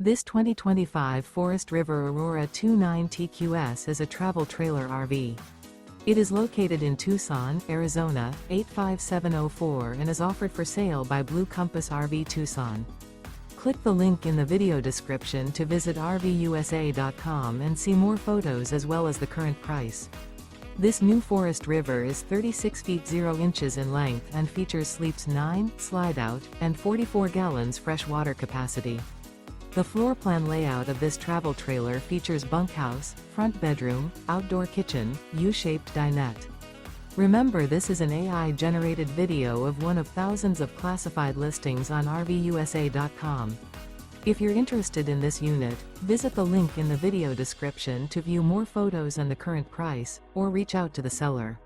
This 2025 Forest River Aurora 29 TQS is a travel trailer RV. It is located in Tucson, Arizona, 85704 and is offered for sale by Blue Compass RV Tucson. Click the link in the video description to visit RVUSA.com and see more photos as well as the current price. This new Forest River is 36 feet 0 inches in length and features sleeps 9, slide-out, and 44 gallons fresh water capacity. The floor plan layout of this travel trailer features bunkhouse, front bedroom, outdoor kitchen, U-shaped dinette. Remember, this is an AI-generated video of one of thousands of classified listings on RVUSA.com. If you're interested in this unit, visit the link in the video description to view more photos and the current price, or reach out to the seller.